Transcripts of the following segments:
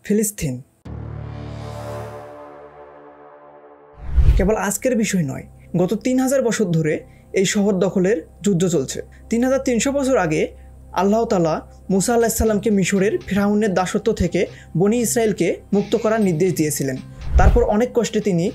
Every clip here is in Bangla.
ফিলিস্তিন কেবল আজকের বিষয় নয়, গত 3000 বছর ধরে এই শহর দখলের যুদ্ধ চলছে। 3300 বছর আগে আল্লাহ তাআলা মুসা আলাইহিস সালামকে মিশরের ফিরআউনের দাসত্ব থেকে বনি ইসরায়েলকে মুক্ত করার নির্দেশ দিয়েছিলেন। তারপর অনেক কষ্টে তিনি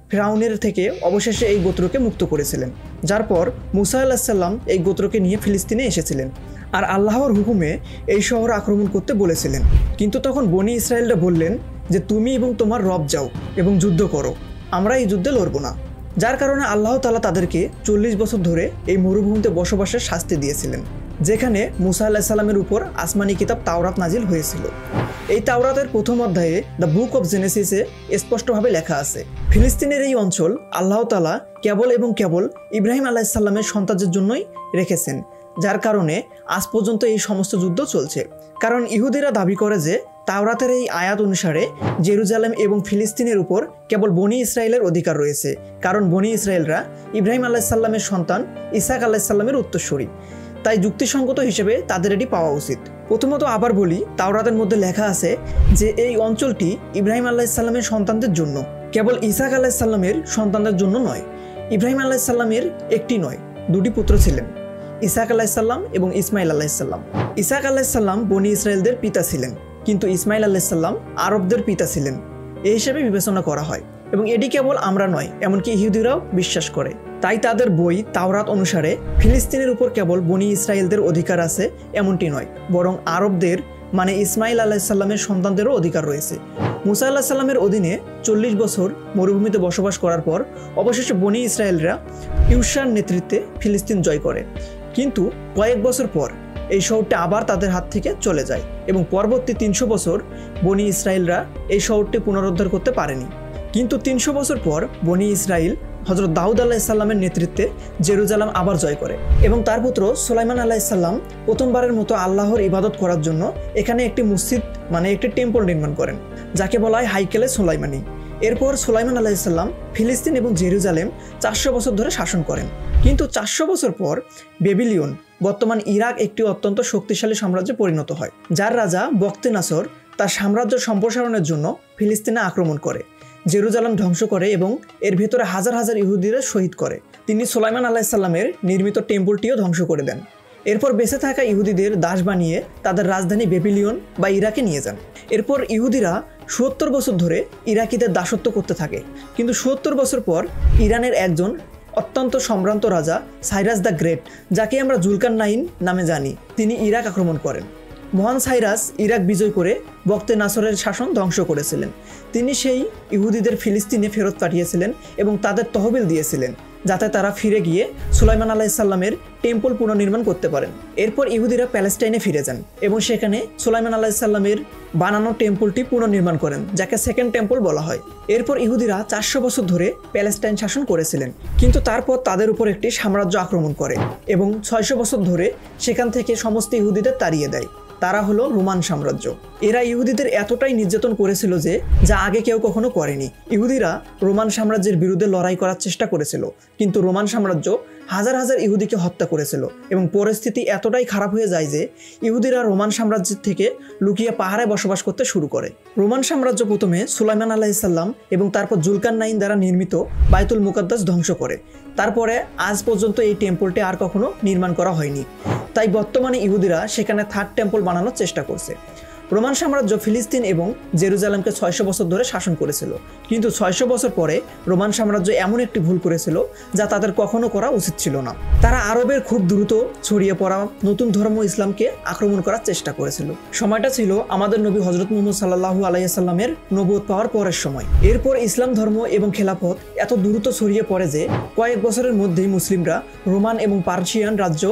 ফিরআউনের থেকে অবশেষে এই গোত্রকে মুক্ত করেছিলেন, যার পর মুসা আলাইহিস সালাম এই গোত্রকে নিয়ে ফিলিস্তিনে এসেছিলেন আর আল্লাহর হুকুমে এই শহর আক্রমণ করতে বলেছিলেন। কিন্তু তখন বনি ইসরায়েলরা বললেন যে তুমি এবং তোমার রব যাও এবং যুদ্ধ করো, আমরা এই যুদ্ধে লড়ব না। যার কারণে আল্লাহ তাআলা তাদেরকে 40 বছর ধরে এই মরুভূমিতে বসবাসের শাস্তি দিয়েছিলেন, যেখানে মুসা আলাইহিস সালামের উপর আসমানি কিতাব তাওরাত নাজিল হয়েছিল। এই তাওরাতের প্রথম অধ্যায়ে দ্য বুক অফ জেনেসিসে স্পষ্টভাবে লেখা আছে, ফিলিস্তিনের এই অঞ্চল আল্লাহ তাআলা কেবল এবং কেবল ইব্রাহিম আলাইহিস সালামের সন্তানদের জন্যই রেখেছেন, যার কারণে আজ পর্যন্ত এই সমস্ত যুদ্ধ চলছে। কারণ ইহুদিরা দাবি করে যে তাওরাতের এই আয়াত অনুসারে জেরুজালেম এবং ফিলিস্তিনের উপর কেবল বনি ইসরায়েলের অধিকার রয়েছে, কারণ বনি ইসরায়েলরা ইব্রাহিম আলাইহিস সালামের সন্তান ইসহাক আলাইহিস সালামের উত্তরসূরি। তাই যুক্তিসঙ্গত হিসেবে তাদের এটি পাওয়া উচিত। প্রথমত আবার বলি, তাওরাতের মধ্যে লেখা আছে যে এই অঞ্চলটি ইব্রাহিম আলাইহিস সালামের সন্তানদের জন্য, কেবল ইসহাক আলাইহিস সালামের সন্তানদের জন্য নয়। ইব্রাহিম আলাইহিস সালামের একটি নয়, দুটি পুত্র ছিলেন, ইসহাক আলাইহিস সালাম এবং ইসমাইল আলাইহিস সালাম। ইসহাক আলাইহিস সালাম বনি ইসরায়েলদের পিতা ছিলেন, কিন্তু ইসমাইল আলাইহিস সালাম আরবদের পিতা ছিলেন, এই হিসেবে বিবেচনা করা হয়। এবং এটি কেবল আমরা নয়, এমনকি ইহুদিরাও বিশ্বাস করে। তাই তাদের বই তাওরাত অনুসারে ফিলিস্তিনের উপর কেবল বনি ইসরায়েলদের অধিকার আছে এমনটি নয়, বরং আরবদের মানে ইসমাইল আলাইহিস সালামের সন্তানদেরও অধিকার রয়েছে। মুসা আলাইহিস সালামের অধীনে 40 বছর মরুভূমিতে বসবাস করার পর অবশেষে বনি ইসরায়েলরা ইউশার নেতৃত্বে ফিলিস্তিন জয় করে। কিন্তু কয়েক বছর পর এই শহরটি আবার তাদের হাত থেকে চলে যায় এবং পরবর্তী 300 বছর বনি ইসরায়েলরা এই শহরটি পুনরুদ্ধার করতে পারেনি। কিন্তু 300 বছর পর বনি ইসরায়েল হযরত দাউদ আলাইহিস সালামের নেতৃত্বে জেরুজালেম আবার জয় করে এবং তার পুত্র সুলাইমান আলাইহিস সালাম প্রথমবারের মতো আল্লাহর ইবাদত করার জন্য এখানে একটি মসজিদ মানে একটি টেম্পল নির্মাণ করেন, যাকে বলা হয় হাইকেলে সুলাইমানি। এরপর সুলাইমান আলাইহিস সালাম ফিলিস্তিন এবং জেরুজালেম 400 বছর ধরে শাসন করেন। কিন্তু 400 বছর পর বেবিলিয়ন, বর্তমান ইরাক, একটি অত্যন্ত শক্তিশালী সাম্রাজ্যে পরিণত হয়, যার রাজা বখতে নাসর তার সাম্রাজ্য সম্প্রসারণের জন্য ফিলিস্তিনে আক্রমণ করে, জেরুজালেম ধ্বংস করে এবং এর ভেতরে হাজার হাজার ইহুদিরা শহীদ করে। তিনি সুলাইমান আলাইহিস সালামের নির্মিত টেম্পলটিও ধ্বংস করে দেন। এরপর বেঁচে থাকা ইহুদিদের দাস বানিয়ে তাদের রাজধানী বেবিলিয়ন বা ইরাকে নিয়ে যান। এরপর ইহুদিরা 70 বছর ধরে ইরাকিদের দাসত্ব করতে থাকে। কিন্তু 70 বছর পর ইরানের একজন অত্যন্ত সম্ভ্রান্ত রাজা সাইরাস দ্য গ্রেট, যাকে আমরা জুলকারনাইন নামে জানি, তিনি ইরাক আক্রমণ করেন। মহান সাইরাস ইরাক বিজয় করে বখতে নাসরের শাসন ধ্বংস করেছিলেন। তিনি সেই ইহুদিদের ফিলিস্তিনে ফেরত পাঠিয়েছিলেন এবং তাদের তহবিল দিয়েছিলেন, যাতে তারা ফিরে গিয়ে সুলাইমান আলাইহিস সালামের টেম্পল পুনর্নির্মাণ করতে পারেন। এরপর ইহুদিরা প্যালেস্টাইনে ফিরে যান এবং সেখানে সুলাইমান আলাইহিস সালামের বানানো টেম্পলটি পুনর্নির্মাণ করেন, যাকে সেকেন্ড টেম্পল বলা হয়। এরপর ইহুদিরা 400 বছর ধরে প্যালেস্টাইন শাসন করেছিলেন, কিন্তু তারপর তাদের উপর একটি সাম্রাজ্য আক্রমণ করে এবং 600 বছর ধরে সেখান থেকে সমস্ত ইহুদিদের তাড়িয়ে দেয়। তারা হলো রোমান সাম্রাজ্য। এরা ইহুদিদের এতটাই নির্যাতন করেছিল যে যা আগে কেউ কখনো করেনি। ইহুদিরা রোমান সাম্রাজ্যের বিরুদ্ধে লড়াই করার চেষ্টা করেছিল, কিন্তু রোমান সাম্রাজ্য হাজার হাজার ইহুদিকে হত্যা করেছিল এবং পরিস্থিতি এতটাই খারাপ হয়ে যায় যে ইহুদিরা রোমান সাম্রাজ্যের থেকে লুকিয়ে পাহাড়ে বসবাস করতে শুরু করে। রোমান সাম্রাজ্য প্রথমে সুলাইমান আলাইহিস সালাম এবং তারপর জুলকারনাইন দ্বারা নির্মিত বাইতুল মুকাদ্দাস ধ্বংস করে। তারপরে আজ পর্যন্ত এই টেম্পলটি আর কখনো নির্মাণ করা হয়নি। তাই বর্তমানে ইহুদিরা সেখানে থার্ড টেম্পল বানানোর চেষ্টা করছে। রোমান সাম্রাজ্য ফিলিস্তিন এবং জেরুজালেমকে 600 বছর ধরে শাসন করেছিল, কিন্তু 600 বছর পরে রোমান সাম্রাজ্য এমন একটি ভুল করেছিল যা তাদের কখনো করা উচিত ছিল না। তারা আরবের খুব দ্রুত ছড়িয়ে পড়া নতুন ধর্ম ইসলামকে আক্রমণ করার চেষ্টা করেছিল। সময়টা ছিল আমাদের নবী হযরত মুহাম্মদ সাল্লাল্লাহু আলাইহি সাল্লামের নবুয়ত পাওয়ার পরের সময়। এরপর ইসলাম ধর্ম এবং খেলাফত এত দ্রুত ছড়িয়ে পড়ে যে কয়েক বছরের মধ্যেই মুসলিমরা রোমান এবং পার্সিয়ান রাজ্য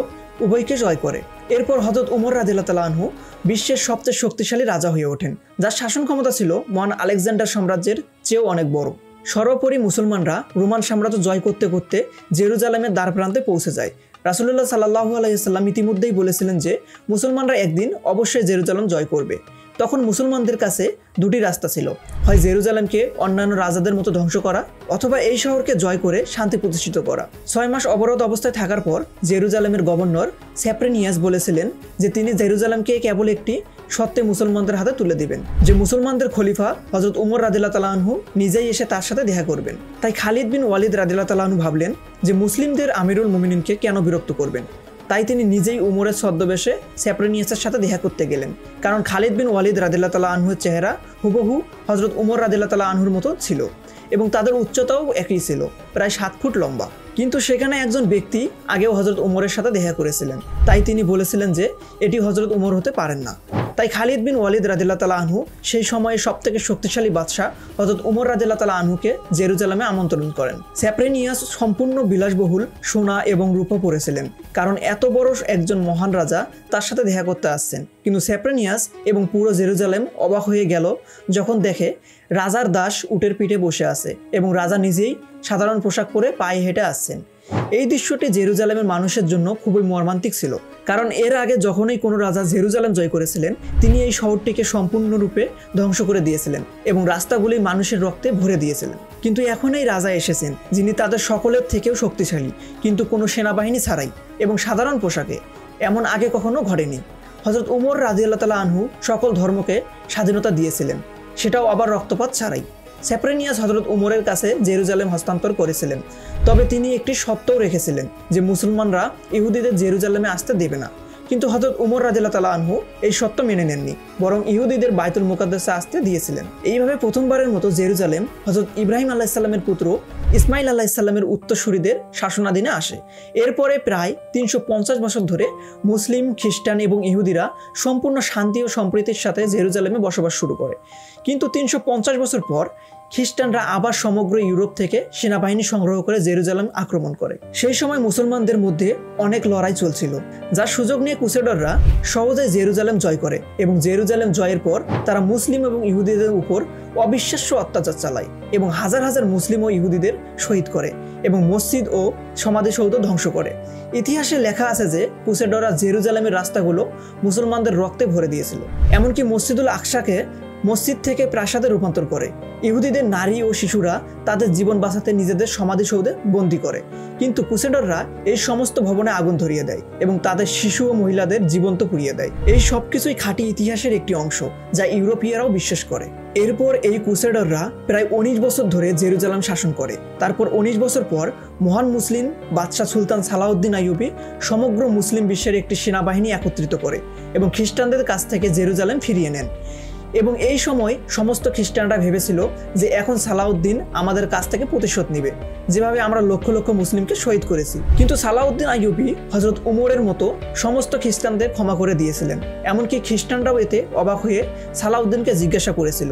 উভয়কে জয় করে। এরপর হযরত উমর রাদিয়াল্লাহু তাআলা আনহু বিশ্বের সবচেয়ে শক্তিশালী রাজা হয়ে ওঠেন, যার শাসন ক্ষমতা ছিল মহান আলেকজান্ডার সাম্রাজ্যের চেয়েও অনেক বড়। সর্বোপরি মুসলমানরা রোমান সাম্রাজ্য জয় করতে করতে জেরুজালেমের দ্বারপ্রান্তে পৌঁছে যায়। রাসূলুল্লাহ সাল্লাল্লাহু আলাইহি সাল্লাম ইতিমধ্যেই বলেছিলেন যে মুসলমানরা একদিন অবশ্যই জেরুজালেম জয় করবে। তখন মুসলমানদের কাছে দুটি রাস্তা ছিল, হয় জেরুজালেমকে অন্যান্য রাজাদের মতো ধ্বংস করা অথবা এই শহরকে জয় করে শান্তি প্রতিষ্ঠিত করা। 6 মাস অবরোধ অবস্থায় থাকার পর জেরুজালেমের গভর্নর সেপ্রেনিয়াস বলেছিলেন যে তিনি জেরুজালেমকে কেবল একটি সত্ত্বে মুসলমানদের হাতে তুলে দিবেন, যে মুসলমানদের খলিফা হযরত উমর রাদিয়াল্লাহু তাআলা আনহু নিজেই এসে তার সাথে দেখা করবেন। তাই খালিদ বিন ওয়ালিদ রাদিয়াল্লাহু তাআলা আনহু ভাবলেন যে মুসলিমদের আমিরুল মুমিনিনকে কেন বিরক্ত করবেন। তাই তিনি নিজেই উমরের ছদ্মবেশে সেপ্রেনিয়াসের সাথে দেখা করতে গেলেন, কারণ খালিদ বিন ওয়ালিদ রাদিয়াল্লাহু তাআলা আনহুর চেহারা হুবহু হযরত উমর রাদিয়াল্লাহু তাআলা আনহুর মতো ছিল এবং তাদের উচ্চতাও একই ছিল, প্রায় 7 ফুট লম্বা। কিন্তু সেখানে একজন ব্যক্তি আগেও হযরত উমরের সাথে দেখা করেছিলেন, তাই তিনি বলেছিলেন যে এটি হযরত উমর হতে পারেন না। তাই খালিদ বিন ওয়ালিদ রাদিয়াল্লাহু তাআলা আনহু সেই সময়ে সবথেকে শক্তিশালী বাদশা হযরত উমর রাদিয়াল্লাহু তাআলা আনহুকে জেরুজালেমে আমন্ত্রণ করেন। সেপ্রেনিয়াস সম্পূর্ণ বিলাসবহুল সোনা এবং রূপা পরেছিলেন, কারণ এত বড় একজন মহান রাজা তার সাথে দেখা করতে আসছেন। কিন্তু সেপ্রেনিয়াস এবং পুরো জেরুজালেম অবাক হয়ে গেল যখন দেখে রাজার দাস উটের পিঠে বসে আছে এবং রাজা নিজেই সাধারণ পোশাক পরে পায়ে হেঁটে আসছেন। এই দৃশ্যটি জেরুজালেমের মানুষের জন্য খুবই মর্মান্তিক ছিল, কারণ এর আগে যখনই কোনো রাজা জেরুজালেম জয় করেছিলেন তিনি এই শহরটিকে সম্পূর্ণরূপে ধ্বংস করে দিয়েছিলেন এবং রাস্তাগুলি মানুষের রক্তে ভরে দিয়েছিলেন। কিন্তু এখন এই রাজা এসেছেন যিনি তাদের সকলের থেকেও শক্তিশালী, কিন্তু কোনো সেনাবাহিনী ছাড়াই এবং সাধারণ পোশাকে। এমন আগে কখনো ঘটেনি। হযরত উমর রাদিয়াল্লাহু তাআলা আনহু সকল ধর্মকে স্বাধীনতা দিয়েছিলেন, সেটাও আবার রক্তপাত ছাড়াই। সেপ্রেনিয়াস হযরত উমরের কাছে জেরুজালেম হস্তান্তর করেছিলেন, তবে তিনি একটি শর্তও রেখেছিলেন যে মুসলমানরা ইহুদিদের জেরুজালেমে আসতে দেবে না। কিন্তু হযরত উমর রাদিয়াল্লাহু তাআলা আনহু এই শর্ত মেনে নেননি, বরং ইহুদিদের বাইতুল মুকাদ্দাসে আসতে দিয়েছিলেন। এইভাবে প্রথমবারের মতো জেরুজালেম হযরত ইব্রাহিম আলাইহিস সালামের পুত্র ইসমাইল আলাইহিস সালামের উত্তরসূরিদের শাসনাধীনে আসে। এরপরে প্রায় 350 বছর ধরে মুসলিম, খ্রিস্টান এবং ইহুদিরা সম্পূর্ণ শান্তি ও সম্প্রীতির সাথে জেরুজালেমে বসবাস শুরু করে। কিন্তু 350 বছর পর খ্রিস্টানরা আবার সমগ্র ইউরোপ থেকে সেনাবাহিনী সংগ্রহ করে জেরুজালেম আক্রমণ করে। সেই সময় মুসলমানদের মধ্যে অনেক লড়াই চলছিল, যার সুযোগ নিয়ে ক্রুসেডাররা সহজে জেরুজালেম জয় করে এবং জেরুজালেম জয়ের পর তারা মুসলিম এবং ইহুদিদের উপর অবিশ্বাস্য অত্যাচার চালায় এবং হাজার হাজার মুসলিম ও ইহুদিদের শহীদ করে এবং মসজিদ ও সমাধিসৌধ ধ্বংস করে। ইতিহাসে লেখা আছে যে ক্রুসেডাররা জেরুজালেমের রাস্তাগুলো মুসলমানদের রক্তে ভরে দিয়েছিল, এমনকি মসজিদুল আকসাকে মসজিদ থেকে প্রাসাদে রূপান্তর করে। ইহুদিদের নারী ও শিশুরা তাদের জীবন বাঁচাতে নিজেদের সমাধিসৌধে বন্দী করে, কিন্তু ক্রুসেডাররা এই সমস্ত ভবনে আগুন ধরিয়ে দেয় এবং তাদের শিশু ও মহিলাদের জীবন্ত পুড়িয়ে দেয়। এই সবকিছুই খাঁটি ইতিহাসের একটি অংশ যা ইউরোপীয়রাও বিশ্বাস করে। এরপর এই ক্রুসেডাররা প্রায় 19 বছর ধরে জেরুজালেম শাসন করে। তারপর 19 বছর পর মহান মুসলিম বাদশাহ সুলতান সালাউদ্দিন আইয়ুবী সমগ্র মুসলিম বিশ্বের একটি সেনাবাহিনী একত্রিত করে এবং খ্রিস্টানদের কাছ থেকে জেরুজালেম ফিরিয়ে নেন। এবং এই সময় সমস্ত খ্রিস্টানরা ভেবেছিল যে এখন সালাউদ্দিন আমাদের কাছ থেকে প্রতিশোধ নেবে, যেভাবে আমরা লক্ষ লক্ষ মুসলিমকে শহীদ করেছি। কিন্তু সালাউদ্দিন আইয়ুবী হযরত উমরের মতো সমস্ত খ্রিস্টানদের ক্ষমা করে দিয়েছিলেন। এমনকি খ্রিস্টানরাও এতে অবাক হয়ে সালাউদ্দিনকে জিজ্ঞাসা করেছিল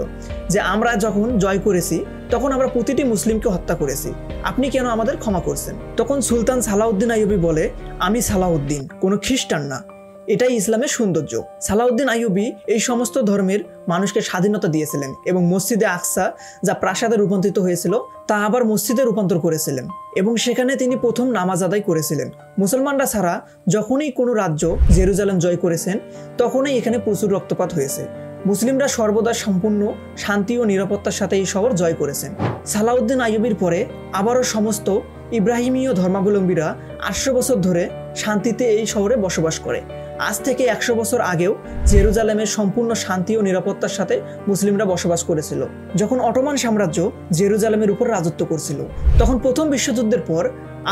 যে আমরা যখন জয় করেছি তখন আমরা প্রতিটি মুসলিমকে হত্যা করেছি, আপনি কেন আমাদের ক্ষমা করছেন? তখন সুলতান সালাউদ্দিন আইয়ুবী বলে, আমি সালাউদ্দিন, কোনো খ্রিস্টান না। এটাই ইসলামের সৌন্দর্য। সালাউদ্দিন আইয়ুবী এই সমস্ত ধর্মের মানুষকে স্বাধীনতা দিয়েছিলেন এবং মসজিদে আকসা যা প্রাসাদে রূপান্তরিত হয়েছিল তা আবার মসজিদে রূপান্তর করেছিলেন এবং সেখানে তিনি প্রথম নামাজ আদায় করেছিলেন। মুসলমানরা ছাড়া যখনই কোনো রাজ্য জেরুজালেম জয় করেছেন তখনই এখানে প্রচুর রক্তপাত হয়েছে। মুসলিমরা সর্বদা সম্পূর্ণ শান্তি ও নিরাপত্তার সাথে এই শহর জয় করেছেন। সালাউদ্দিন আইয়ুবীর পরে আবারও সমস্ত ইব্রাহিমীয় ধর্মাবলম্বীরা 800 বছর ধরে শান্তিতে এই শহরে বসবাস করে। আজ থেকে 100 বছর আগেও জেরুজালেমের সম্পূর্ণ শান্তি ও নিরাপত্তার সাথে মুসলিমরা বসবাস করেছিল। যখন অটোমান সাম্রাজ্য জেরুজালেমের উপর রাজত্ব করছিল তখন প্রথম বিশ্বযুদ্ধের পর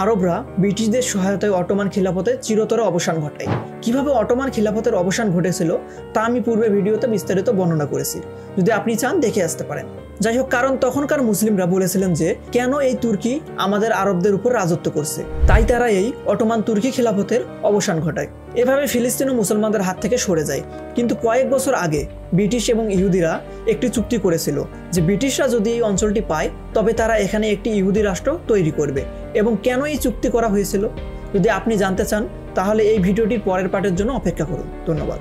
আরবরা ব্রিটিশদের সহায়তায় অটোমান খিলাফতের চিরতরে অবসান ঘটায়। কিভাবে অটোমান খিলাফতের অবসান ঘটেছিল তা আমি পূর্বে ভিডিওতে বিস্তারিত বর্ণনা করেছি, যদি আপনি চান দেখে আসতে পারেন। যাই হোক, কারণ তখনকার মুসলিমরা বলেছিলেন যে কেন এই তুর্কি আমাদের আরবদের উপর রাজত্ব করছে, তাই তারা এই অটোমান তুর্কি খিলাফতের অবসান ঘটায়। এভাবে ফিলিস্তিন ও মুসলমানদের হাত থেকে সরে যায়। কিন্তু কয়েক বছর আগে ব্রিটিশ এবং ইহুদিরা একটি চুক্তি করেছিল যে ব্রিটিশরা যদি এই অঞ্চলটি পায় তবে তারা এখানে একটি ইহুদি রাষ্ট্র তৈরি করবে। এবং কেন এই চুক্তি করা হয়েছিল যদি আপনি জানতে চান তাহলে এই ভিডিওটির পরের পার্টের জন্য অপেক্ষা করুন। ধন্যবাদ।